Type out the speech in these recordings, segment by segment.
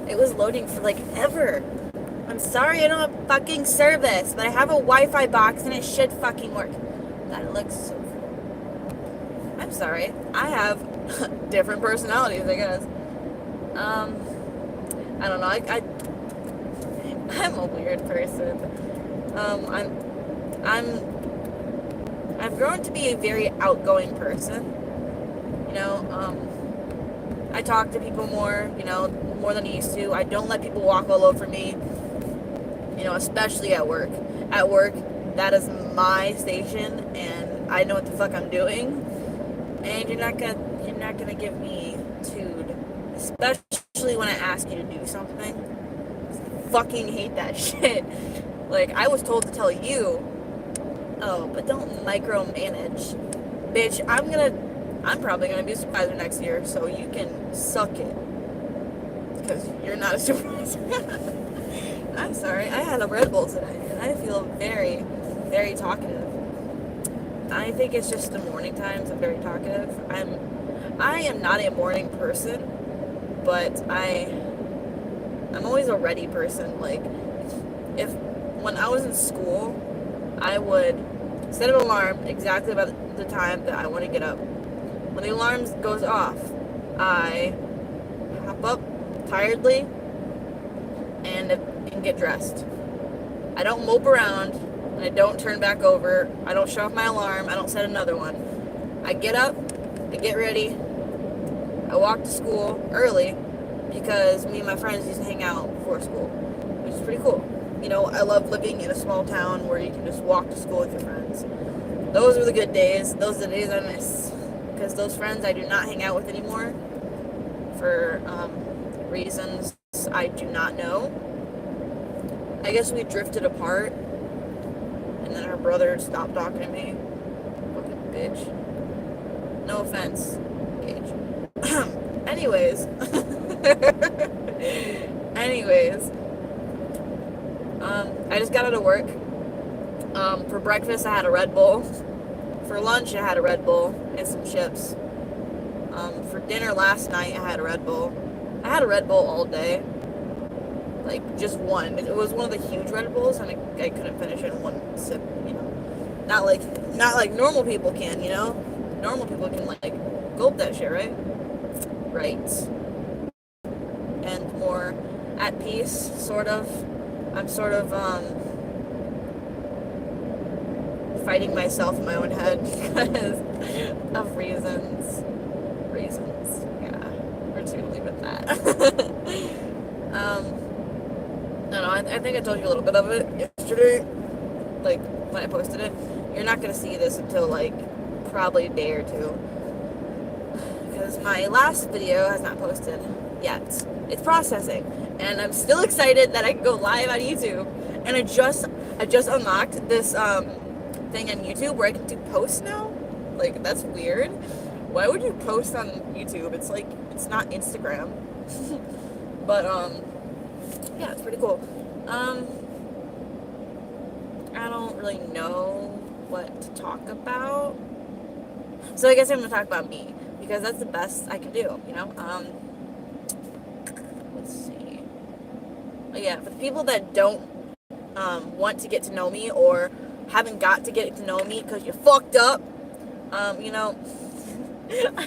It was loading for like ever. I'm sorry I don't have fucking service, but I have a Wi-Fi box and it should fucking work. That looks so cool. I'm sorry. I have different personalities, I guess. I don't know. I'm a weird person. I've grown to be a very outgoing person. You know, I talk to people more, more than I used to. I don't let people walk all over me, especially at work. At work, that is my station, and I know what the fuck I'm doing. And you're not gonna give me tude, especially when I ask you to do something. I fucking hate that shit. Like, I was told to tell you, oh, but don't micromanage. Bitch, I'm probably gonna be a supervisor next year, so you can suck it. Because you're not a supervisor. I'm sorry, I had a Red Bull today, and I feel very, very talkative. I think it's just the morning times I'm very talkative. I am not a morning person, but I'm always a ready person. Like, if when I was in school, I would set an alarm exactly about the time that I want to get up. When the alarm goes off, I hop up tiredly and get dressed. I don't mope around, and I don't turn back over. I don't shut off my alarm. I don't set another one. I get up, I get ready, I walk to school early because me and my friends used to hang out before school, which is pretty cool. I love living in a small town where you can just walk to school with your friends. Those were the good days. Those are the days I miss. Because those friends I do not hang out with anymore for reasons I do not know. I guess we drifted apart, and then her brother stopped talking to me. Fucking bitch. No offense, Gage. Anyways. Anyways. I just got out of work. For breakfast, I had a Red Bull. For lunch, I had a Red Bull and some chips. For dinner last night, I had a Red Bull. I had a Red Bull all day. Like, just one. It was one of the huge Red Bulls, and I couldn't finish it in one sip, Not like normal people can, Normal people can, like, gulp that shit, right? Right. And more at peace, sort of. I'm sort of, fighting myself in my own head because of reasons. Yeah. We're just gonna leave it at that. I don't know, I think I told you a little bit of it yesterday, like, when I posted it. You're not gonna see this until, like, probably a day or two, because my last video has not posted yet. It's processing, and I'm still excited that I can go live on YouTube. And I just unlocked this thing on YouTube where I can do posts now. Like, that's weird. Why would you post on YouTube? It's like, it's not Instagram. But yeah, it's pretty cool. I don't really know what to talk about, so I guess I'm gonna talk about me, because that's the best I can do, let's see. Oh, yeah, for the people that don't want to get to know me, or haven't got to get to know me because you fucked up, I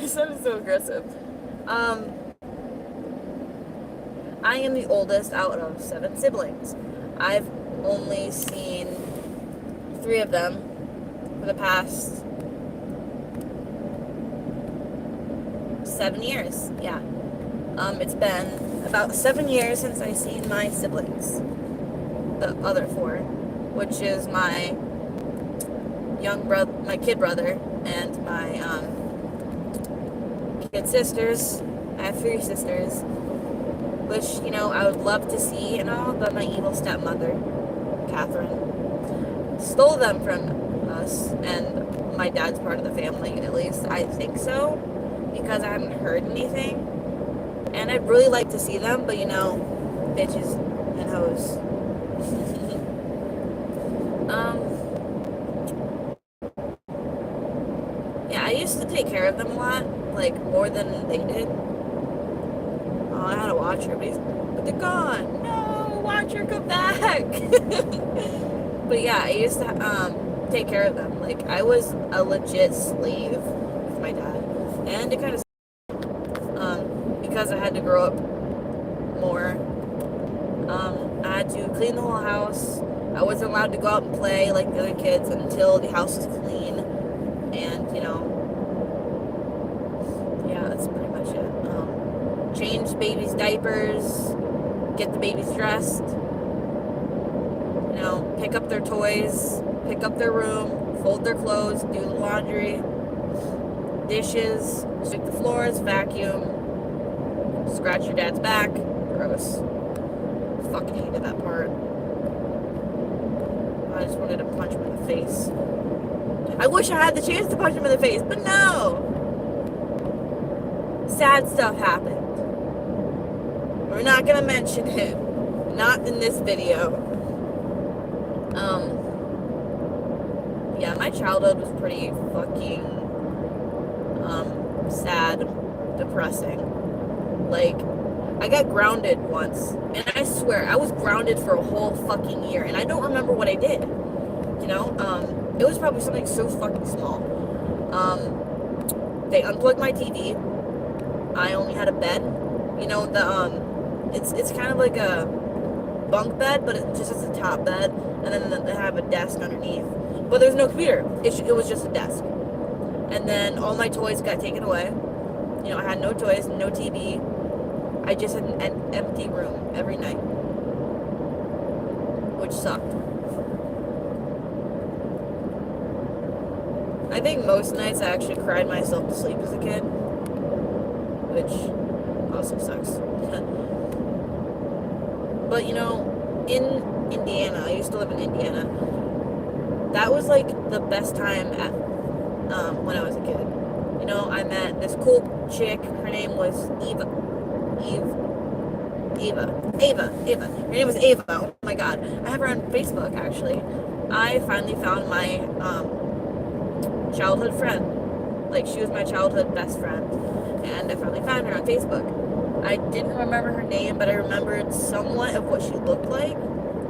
sounded so aggressive. I am the oldest out of 7 siblings. I've only seen 3 of them for the past 7 years. Yeah. It's been about 7 years since I've seen my siblings. The other 4, which is my my kid brother, and my kid sisters. I have 3 sisters, which, I would love to see and all, but my evil stepmother, Catherine, stole them from us, and my dad's part of the family, at least I think so, because I haven't heard anything, and I'd really like to see them, but bitches and hoes. Yeah, I used to take care of them a lot, like, more than they did. I had to watch her, but they're gone. No, watch her come back. But yeah, I used to take care of them. Like, I was a legit slave with my dad. And it kind of, because I had to grow up more, I had to clean the whole house. I wasn't allowed to go out and play like the other kids until the house was clean. And, yeah, that's pretty much it. Change babies' diapers, get the babies dressed, pick up their toys, pick up their room, fold their clothes, do the laundry, dishes, sweep the floors, vacuum, scratch your dad's back. Gross. Fucking hated that part. I just wanted to punch him in the face. I wish I had the chance to punch him in the face, but no! Sad stuff happened. We're not gonna mention it. Not in this video. Yeah, my childhood was pretty fucking, sad, depressing. Like, I got grounded once, and I swear, I was grounded for a whole fucking year, and I don't remember what I did. It was probably something so fucking small. They unplugged my TV. I only had a bed. It's kind of like a bunk bed, but it just has a top bed, and then they have a desk underneath. But there's no computer. It was just a desk. And then all my toys got taken away. I had no toys, no TV. I just had an empty room every night, which sucked. I think most nights I actually cried myself to sleep as a kid, which also sucks. But in Indiana, I used to live in Indiana. That was like the best time when I was a kid. I met this cool chick. Her name was Ava. Her name was Ava. Oh my god. I have her on Facebook, actually. I finally found my childhood friend. Like, she was my childhood best friend. And I finally found her on Facebook. I didn't remember her name, but I remembered somewhat of what she looked like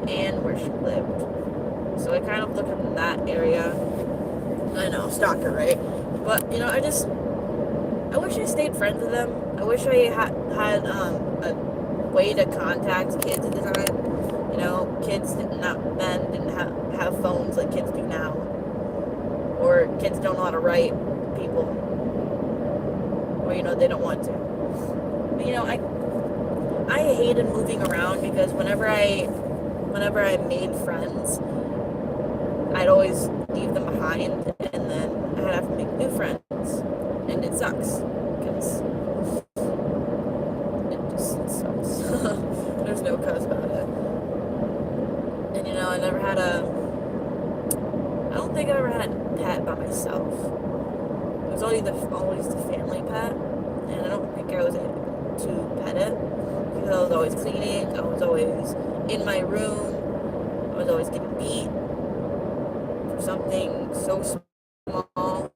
and where she lived. So I kind of looked in that area. I know, stalker, right? But, I wish I stayed friends with them. I wish I had a way to contact kids at the time. Kids didn't have phones like kids do now. Or kids don't know how to write people. Or, they don't want to. But, I hated moving around because whenever I made friends, I'd always leave them behind, and then I'd have to make new friends. And it sucks, because it just sucks. There's no cause about it. And I never had I don't think I ever had a pet by myself. It was always the family pet, and I don't think I was able to pet it, because I was always cleaning, I was always in my room, I was always getting beat for something so small,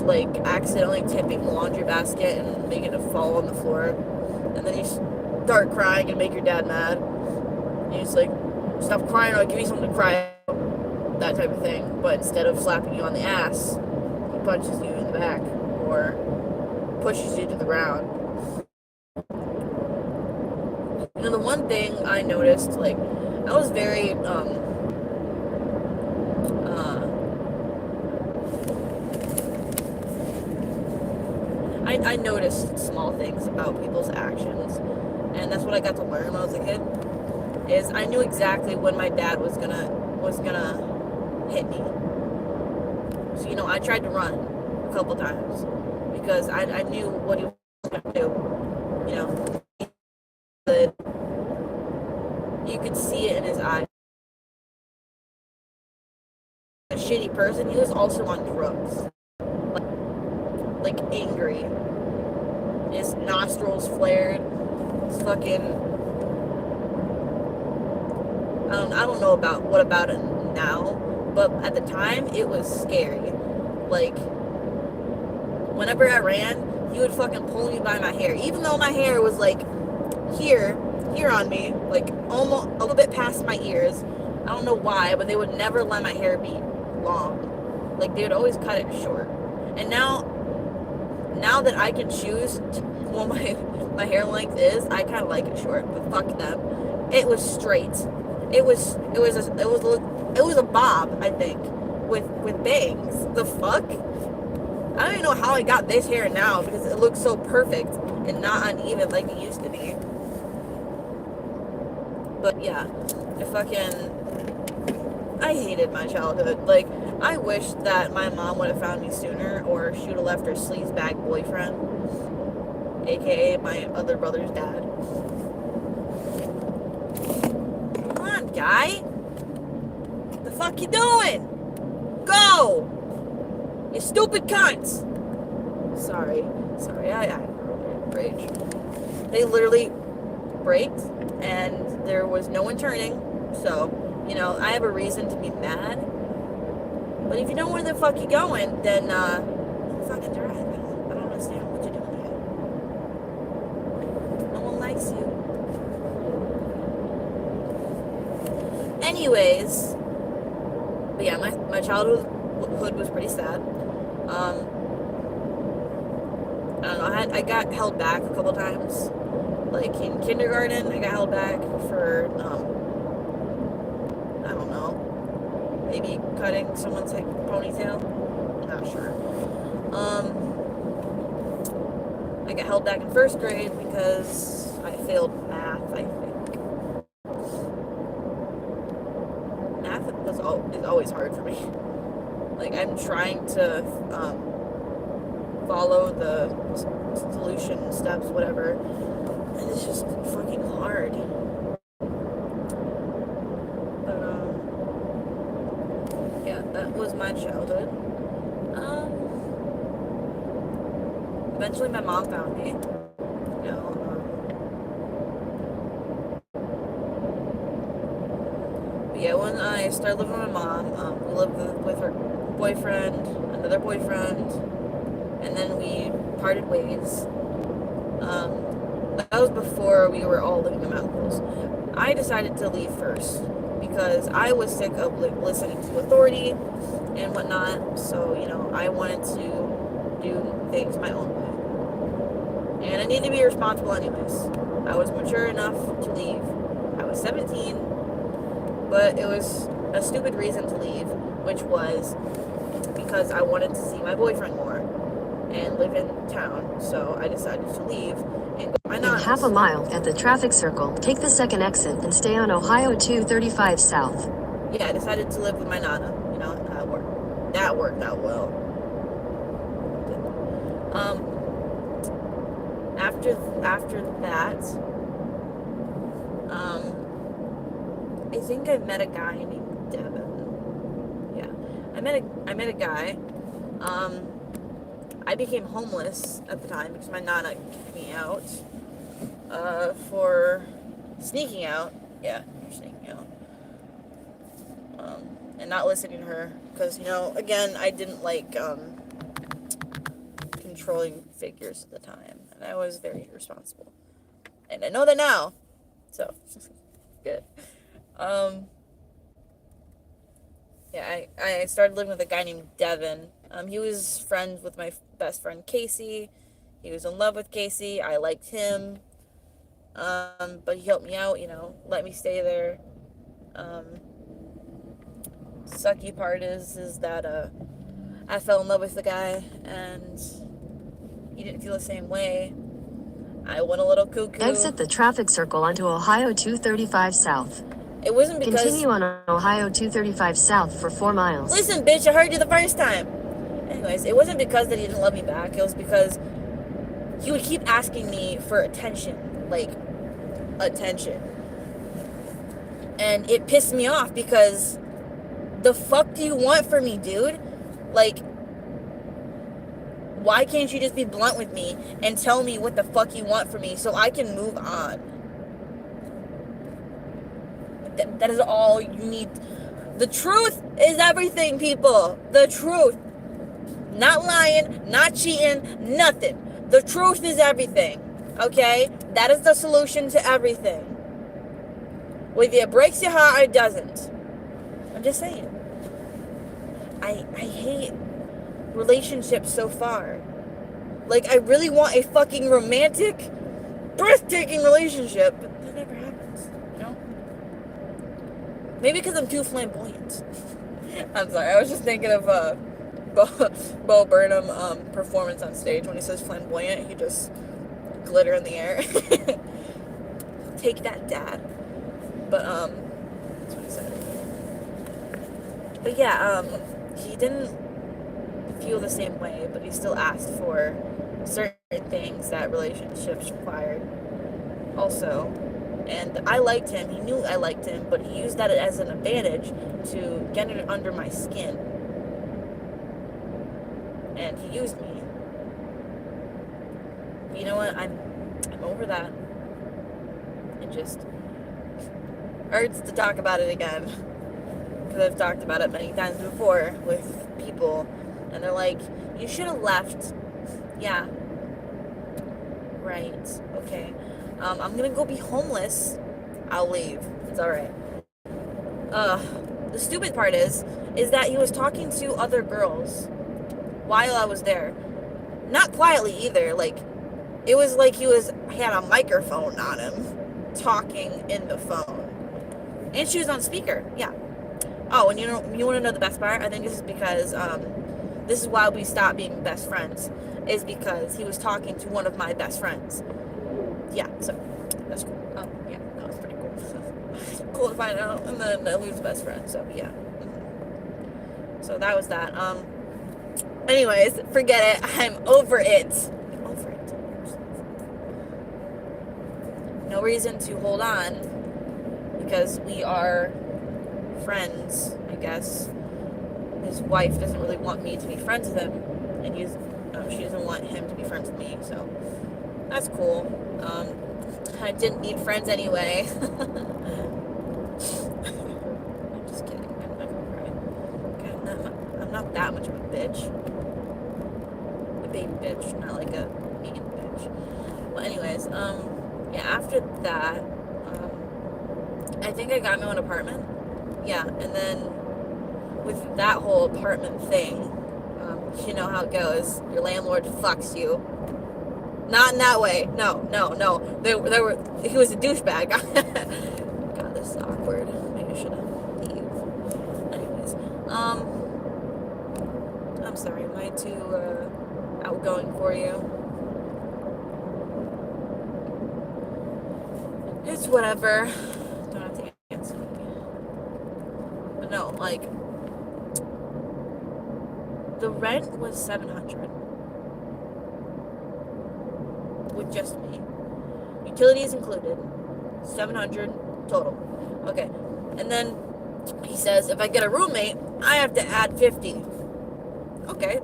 like accidentally tipping the laundry basket and making it fall on the floor, and then you start crying and make your dad mad, and he's like, stop crying or I'll give you something to cry about, that type of thing. But instead of slapping you on the ass, he punches you in the back or pushes you to the ground. The one thing I noticed, like, I was very I noticed small things about people's actions, and that's what I got to learn when I was a kid. Is I knew exactly when my dad was gonna hit me. So I tried to run a couple times because I knew what he was gonna do. But you could see it in his eyes. A shitty person. He was also on drugs, like angry. His nostrils flared. His fucking. I don't know what about it now, but at the time it was scary. Like, whenever I ran, he would fucking pull me by my hair, even though my hair was like here on me, like almost a little bit past my ears. I don't know why, but they would never let my hair be long. Like, they would always cut it short. And now that I can choose what my hair length is, I kind of like it short. But fuck them. It was straight. It was a bob, I think, with bangs. The fuck? I don't even know how I got this hair now, because it looks so perfect and not uneven like it used to be. But yeah, I hated my childhood. Like, I wish that my mom would have found me sooner, or she would have left her sleazebag boyfriend, aka my other brother's dad. Come on, guy. What the fuck you doing? Go! You stupid cunts! Sorry, I rage. They literally braked, and there was no one turning, so, you know, I have a reason to be mad. But if you know where the fuck you're going, then, fucking drive. I don't understand what you're doing here. No one likes you. Anyways, but yeah, my childhood was pretty sad. I don't know, I got held back a couple times. Like, in kindergarten, I got held back for, I don't know, maybe cutting someone's, like, ponytail. I'm not sure. I got held back in first grade because I failed math, I think. Math is always hard for me. Like, I'm trying to, follow the solution steps, whatever, and it's just fucking hard. But, yeah, that was my childhood. Eventually my mom found me, you know, but yeah, when I started living with my mom, we lived with her boyfriend, another boyfriend, and then we parted ways. That was before we were all living in Mountain Hills. I decided to leave first because I was sick of listening to authority and whatnot. So, you know, I wanted to do things my own way. And I needed to be responsible anyways. I was mature enough to leave. I was 17, but it was a stupid reason to leave, which was because I wanted to see my boyfriend more and live in town. So I decided to leave and go to my Nana's. In half a mile at the traffic circle, take the second exit and stay on Ohio 235 South. Yeah, I decided to live with my Nana. You know, that worked out well. After that, I think I met a guy named Devin. Yeah, I met a guy. I became homeless at the time because my Nana kicked me out for sneaking out. Yeah, you're sneaking out. And not listening to her because, you know, again, I didn't like controlling figures at the time, and I was very irresponsible, and I know that now, so good. Yeah, I started living with a guy named Devin. He was friends with my best friend Casey. He was in love with Casey. I liked him, but he helped me out, you know, let me stay there. Sucky part is that I fell in love with the guy, and he didn't feel the same way. I went a little cuckoo. Exit the traffic circle onto Ohio 235 South. It wasn't because... Continue on Ohio 235 South for 4 miles. Listen, bitch, I heard you the first time. Anyways, it wasn't because that he didn't love me back. It was because he would keep asking me for attention. Like, attention. And it pissed me off because the fuck do you want from me, dude? Like, why can't you just be blunt with me and tell me what the fuck you want from me so I can move on? That is all you need. The truth is everything, people. The truth. Not lying, not cheating, nothing. The truth is everything. Okay? That is the solution to everything. Whether it breaks your heart or it doesn't. I'm just saying. I hate relationships so far. Like, I really want a fucking romantic, breathtaking relationship, but that never happens, you know? Maybe because I'm too flamboyant. I'm sorry, I was just thinking of Bo Burnham performance on stage. When he says flamboyant, he just glitter in the air. Take that, Dad. But that's what he said. But yeah, he didn't feel the same way, but he still asked for certain things that relationships required also. And I liked him. He knew I liked him, but he used that as an advantage to get it under my skin. And he used me. But you know what? I'm over that. It just hurts to talk about it again. Because I've talked about it many times before with people. And they're like, you should have left. Yeah. Right. Okay. I'm gonna go be homeless. I'll leave. It's alright. The stupid part is that he was talking to other girls while I was there. Not quietly either. Like, it was like he had a microphone on him, talking in the phone. And she was on speaker. Yeah. Oh, and you want to know the best part? I think this is because, this is why we stopped being best friends, is because he was talking to one of my best friends. Yeah, so that's cool. Yeah, that was pretty cool. Cool to find out, and then we was best friends. So yeah. So that was that. Anyways, forget it. I'm over it. I'm over it. No reason to hold on because we are friends, I guess. His wife doesn't really want me to be friends with him, and she doesn't want him to be friends with me, so that's cool. I didn't need friends anyway. I'm just kidding. I'm not gonna cry. Okay, I'm not that much of a bitch. A baby bitch, not like a mean bitch. Well, anyways, yeah, after that, I think I got my own apartment. Yeah, and then with that whole apartment thing, you know how it goes. Your landlord fucks you. Not in that way. No. He was a douchebag. God, this is awkward. Maybe I should leave. Anyways, I'm sorry. Am I too outgoing for you? It's whatever. Don't have to answer me. But no, like, the rent was $700 with just me. Utilities included. $700 total. Okay. And then he says if I get a roommate, I have to add $50. Okay,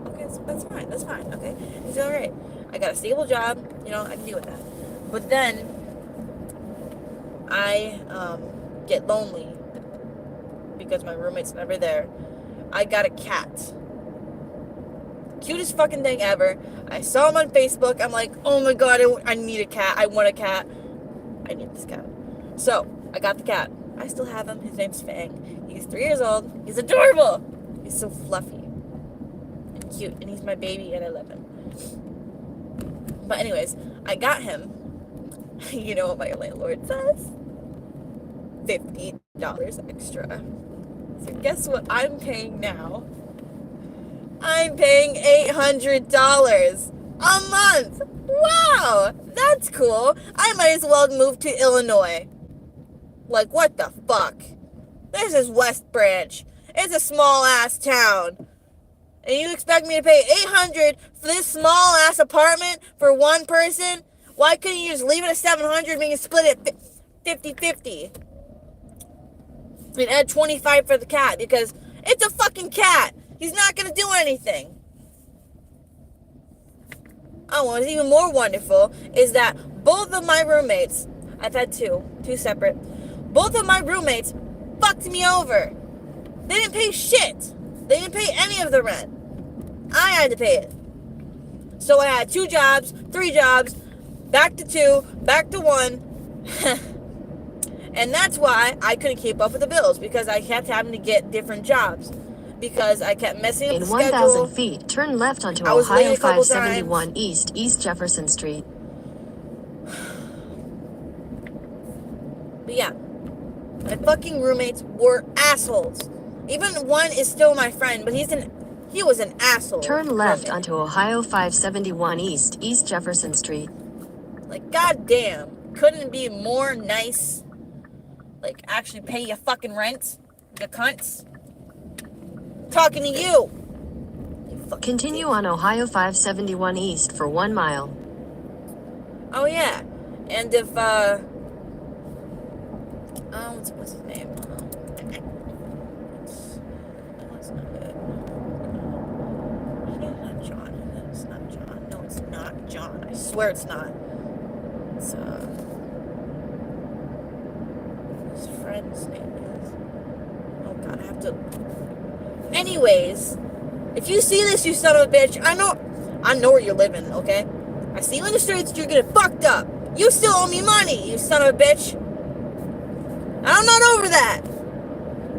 that's fine. Okay. He's alright. I got a stable job, I can deal with that. But then I get lonely because my roommate's never there. I got a cat. Cutest fucking thing ever. I saw him on Facebook. I'm like, oh my god, I need a cat. I want a cat. I need this cat. So, I got the cat. I still have him. His name's Fang. He's 3 years old. He's adorable. He's so fluffy and cute. And he's my baby and I love him. But anyways, I got him. You know what my landlord says? $50 extra. So guess what I'm paying now? I'm paying $800 a month. Wow, that's cool. I might as well move to Illinois. Like, what the fuck? This is West Branch. It's a small-ass town. And you expect me to pay $800 for this small-ass apartment for one person? Why couldn't you just leave it at $700 and we can split it 50-50? And add $25 for the cat because it's a fucking cat. He's not going to do anything. Oh, what's even more wonderful is that both of my roommates, I've had two separate, both of my roommates fucked me over. They didn't pay shit. They didn't pay any of the rent. I had to pay it. So I had 2 jobs, 3 jobs, back to 2, back to 1. And that's why I couldn't keep up with the bills, because I kept having to get different jobs. Because I kept messing up In the 1,000 schedule. feet, turn left onto I was late Ohio a couple 571 East, East Jefferson Street. But yeah, my fucking roommates were assholes. Even one is still my friend, but he was an asshole. Turn left roommate. onto Ohio 571 East, East Jefferson Street. Like, goddamn, couldn't it be more nice? Like, actually pay your fucking rent, you cunts. Talking to you. Continue on Ohio 571 East for 1 mile. Oh yeah, and if what's his name? That's not it. It's not John. It's not John. No, it's not John. I swear it's not. It's his friend's name is. Oh god, I have to. Anyways, if you see this, you son of a bitch, I know where you're living, okay? I see you in the streets, you're getting fucked up. You still owe me money, you son of a bitch. I'm not over that.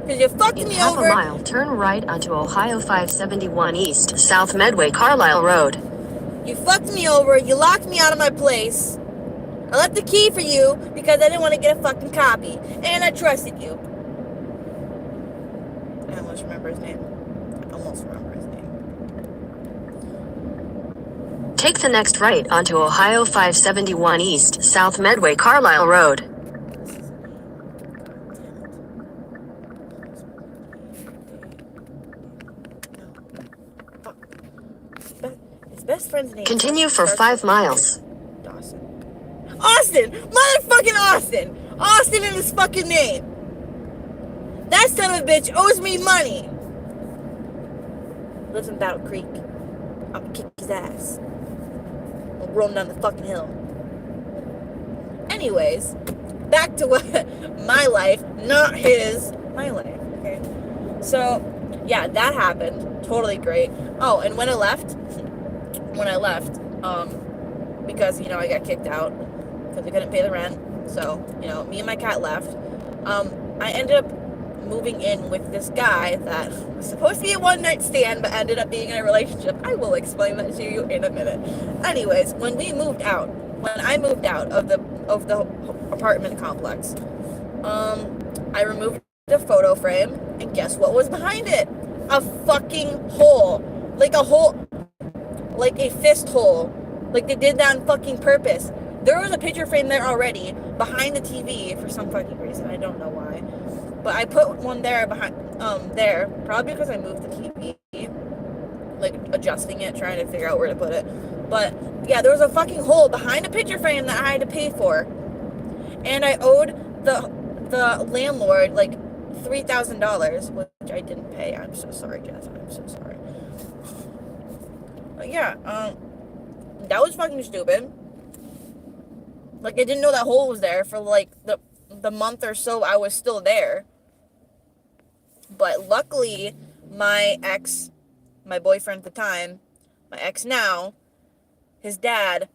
Because you fucked In me half over. a mile, turn right onto Ohio 571 East, South Medway Carlisle Road. You fucked me over, you locked me out of my place. I left the key for you because I didn't want to get a fucking copy. And I trusted you. I almost remember his name. Take the next right onto Ohio 571 East, South Medway Carlisle Road. His best friend's name. Continue for 5 miles. Austin! Motherfucking Austin! Austin in his fucking name! That son of a bitch owes me money! Lives in Battle Creek. I'm gonna kick his ass. I'll roll him down the fucking hill. Anyways, back to what my life, not his, my life, okay? So, yeah, that happened. Totally great. Oh, and when I left, because, you know, I got kicked out because I couldn't pay the rent. So, you know, me and my cat left. I ended up moving in with this guy that was supposed to be a one-night stand, but ended up being in a relationship. I will explain that to you in a minute. Anyways, when I moved out of the apartment complex, I removed the photo frame, and guess what was behind it? A fucking hole. Like a fist hole. Like they did that on fucking purpose. There was a picture frame there already, behind the TV, for some fucking reason. I don't know why. But I put one there there, probably because I moved the TV, like adjusting it, trying to figure out where to put it. But yeah, there was a fucking hole behind a picture frame that I had to pay for, and I owed the landlord like $3,000, which I didn't pay. I'm so sorry, Jess. I'm so sorry. But yeah, that was fucking stupid. Like, I didn't know that hole was there for like the month or so I was still there. But luckily, my ex, my boyfriend at the time, my ex now, his dad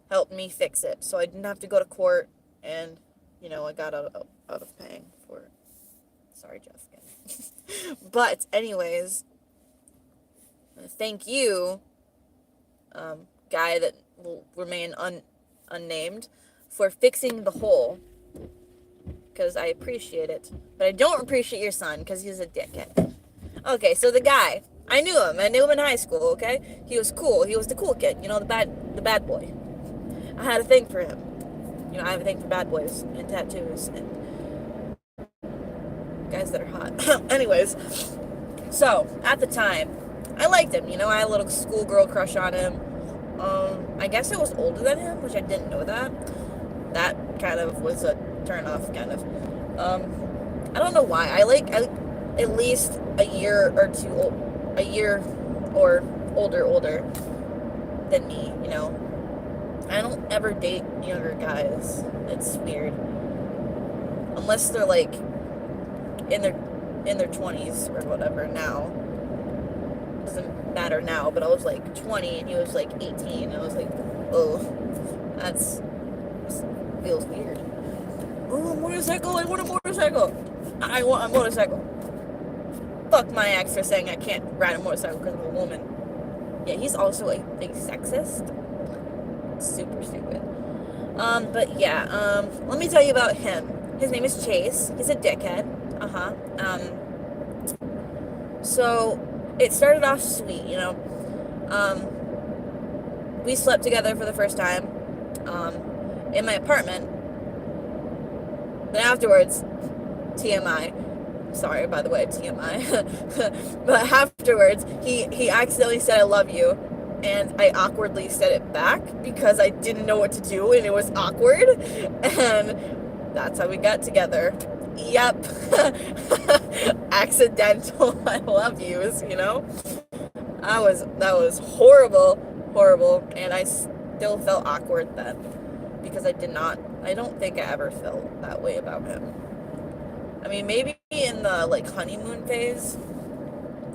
helped me fix it. So I didn't have to go to court, and, you know, I got out of paying for it. Sorry, Jessica. But anyways, thank you, guy that will remain unnamed, for fixing the hole. Because I appreciate it. But I don't appreciate your son, because he's a dickhead. Okay, so the guy, I knew him in high school, okay? He was cool. He was the cool kid, you know, the bad boy. I had a thing for him. You know, I have a thing for bad boys and tattoos and guys that are hot. Anyways, so at the time, I liked him. You know, I had a little schoolgirl crush on him. I guess I was older than him, which I didn't know that. That kind of was a turn off, kind of. I don't know why. I like at least a year or older than me, you know. I don't ever date younger guys. It's weird. Unless they're like in their 20s or whatever now. doesn't matter now, but I was like 20 and he was like 18. I was like, oh, that's feels weird. Oh, a motorcycle! I want a motorcycle! I want a motorcycle. Fuck my ex for saying I can't ride a motorcycle because I'm a woman. Yeah, he's also a sexist. Super stupid. But yeah, let me tell you about him. His name is Chase. He's a dickhead. So it started off sweet, you know. We slept together for the first time, in my apartment. Then afterwards, TMI. Sorry, by the way, TMI. But afterwards, he accidentally said I love you, and I awkwardly said it back because I didn't know what to do and it was awkward, and that's how we got together. Yep. Accidental I love yous, you know? That was horrible, and I still felt awkward then because I don't think I ever felt that way about him. I mean, maybe in the like honeymoon phase,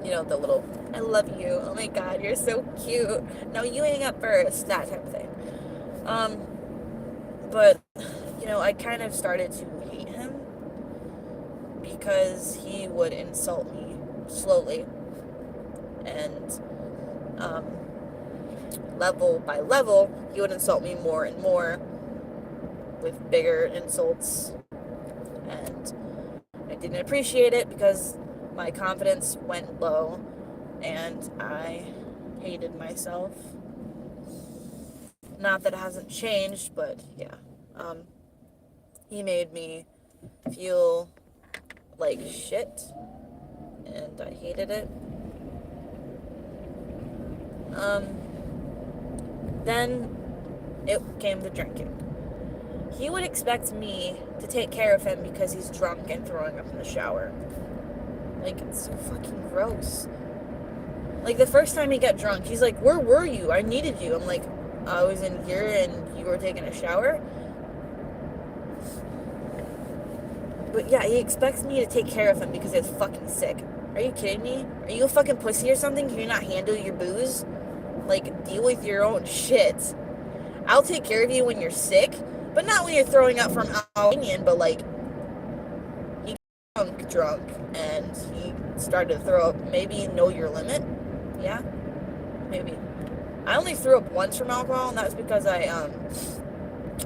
you know, the little I love you, oh my god, you're so cute, no, you hang up first, that type of thing. But you know, I kind of started to hate him because he would insult me slowly, and level by level he would insult me more and more with bigger insults, and I didn't appreciate it because my confidence went low and I hated myself. Not that it hasn't changed, but yeah. He made me feel like shit and I hated it. Then it came to drinking. He would expect me to take care of him because he's drunk and throwing up in the shower. Like, it's so fucking gross. Like, the first time he got drunk, he's like, where were you? I needed you. I'm like, I was in here and you were taking a shower? But yeah, he expects me to take care of him because he's fucking sick. Are you kidding me? Are you a fucking pussy or something? Can you not handle your booze? Like, deal with your own shit. I'll take care of you when you're sick, but not when you're throwing up from opinion, but like, he got drunk and he started to throw up. Maybe know your limit? Yeah? Maybe. I only threw up once from alcohol, and that was because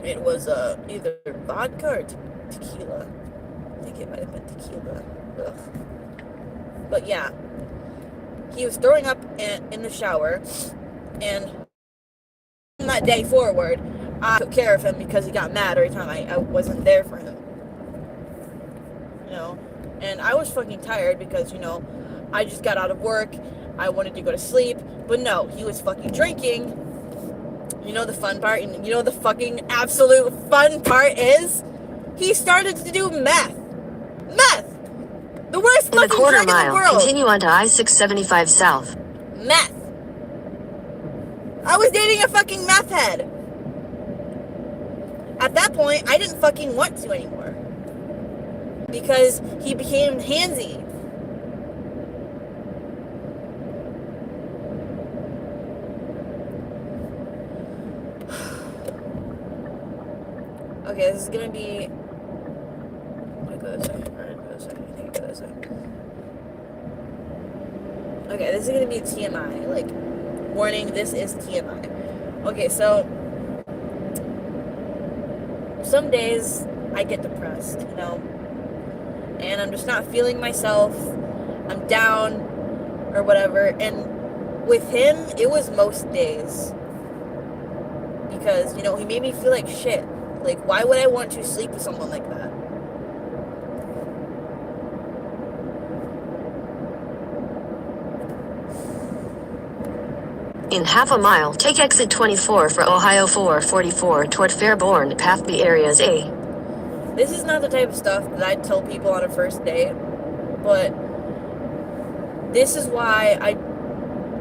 it was either vodka or tequila. I think it might have been tequila. Ugh. But yeah, he was throwing up in the shower, and from that day forward, I took care of him because he got mad every time I wasn't there for him. You know? And I was fucking tired because, you know, I just got out of work, I wanted to go to sleep, but no, he was fucking drinking. You know the fun part? You know the fucking absolute fun part is? He started to do meth! Meth! The worst In the fucking quarter drug in the mile, world! continue on to I-675 South. Meth! I was dating a fucking meth head! At that point, I didn't fucking want to anymore. Because he became handsy. Okay, this is gonna be... Okay, this is gonna be TMI. Like, warning, this is TMI. Okay, so... some days I get depressed, you know? And I'm just not feeling myself. I'm down, or whatever. And with him, it was most days. Because, you know, he made me feel like shit. Like, why would I want to sleep with someone like that? In half a mile, take exit 24 for Ohio 444 toward Fairborn, Path B areas A. This is not the type of stuff that I tell people on a first date, but this is why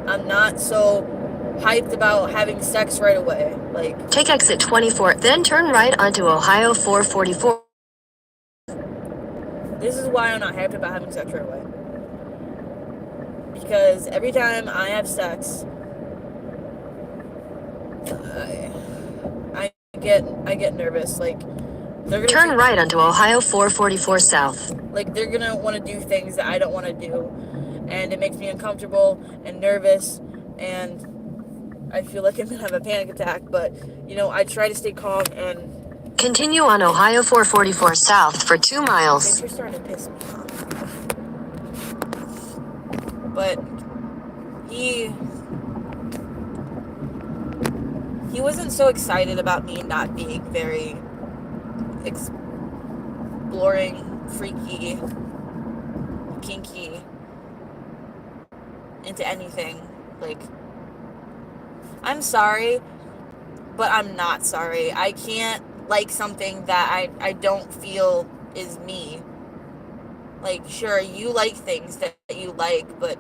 I'm not so hyped about having sex right away. Like, take exit 24, then turn right onto Ohio 444. This is why I'm not hyped about having sex right away. because every time I have sex, I get nervous. Like they're gonna Turn right onto Ohio 444 South. like they're gonna want to do things that I don't want to do, and it makes me uncomfortable and nervous, and I feel like I'm gonna have a panic attack. But you know, I try to stay calm and. Continue on Ohio 444 South for 2 miles. You're starting to piss me off. But he wasn't so excited about me not being very exploring, freaky, kinky, into anything. Like, I'm sorry, but I'm not sorry. I can't like something that I don't feel is me. Like, sure, you like things that you like, but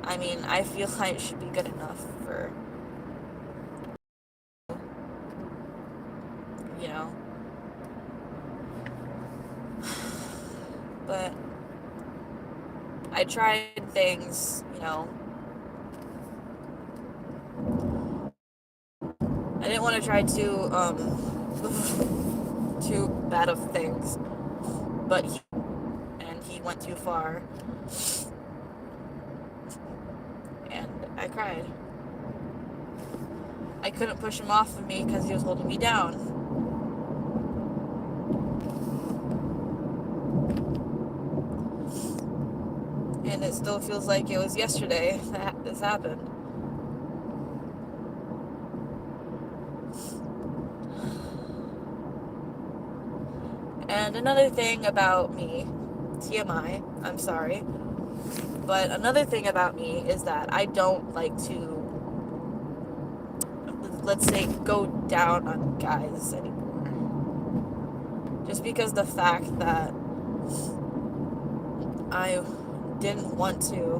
I mean, I feel like it should be good enough for, you know. But I tried things, you know. I didn't want to try too bad of things, but he went too far, and I cried. I couldn't push him off of me because he was holding me down. And it still feels like it was yesterday that this happened. And another thing about me, TMI, I'm sorry, but another thing about me is that I don't like to, let's say, go down on guys anymore. Just because the fact that I didn't want to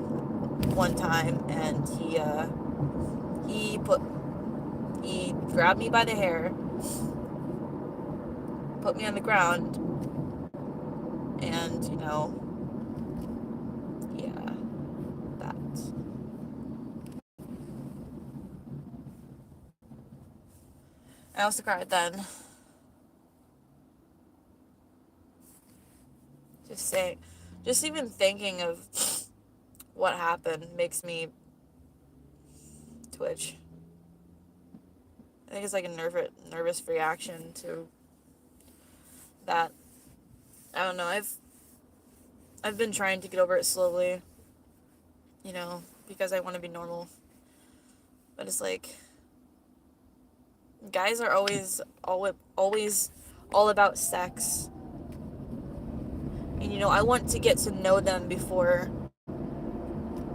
one time, and he grabbed me by the hair, put me on the ground, and, you know, yeah, that. I also cried then. Just even thinking of what happened makes me twitch. I think it's like a nervous reaction to that. I don't know. I've been trying to get over it slowly, you know, because I want to be normal. But it's like guys are always all about sex. And you know, I want to get to know them before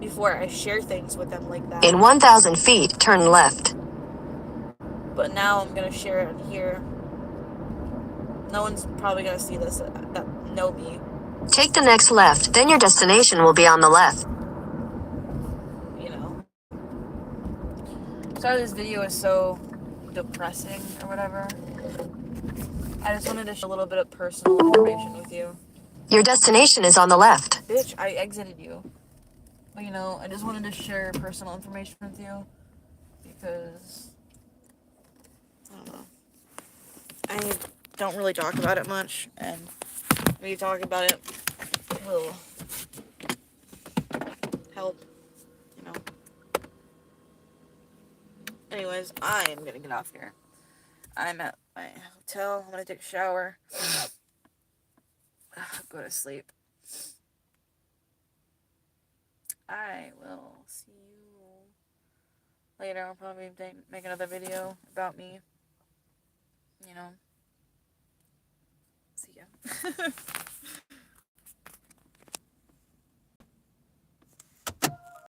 I share things with them like that. In 1,000 feet, turn left. But now I'm gonna share it here. No one's probably gonna see this that know me. Take the next left, then your destination will be on the left. You know. Sorry this video is so depressing or whatever. I just wanted to share a little bit of personal information with you. Your destination is on the left. Bitch, I exited you. But you know, I just wanted to share personal information with you because I don't know. I don't really talk about it much, and when you talk about it, it will help, you know. Anyways, I am gonna get off here. I'm at my hotel. I'm gonna take a shower. Go to sleep. I will see you later. I'll probably make another video about me. You know. See ya.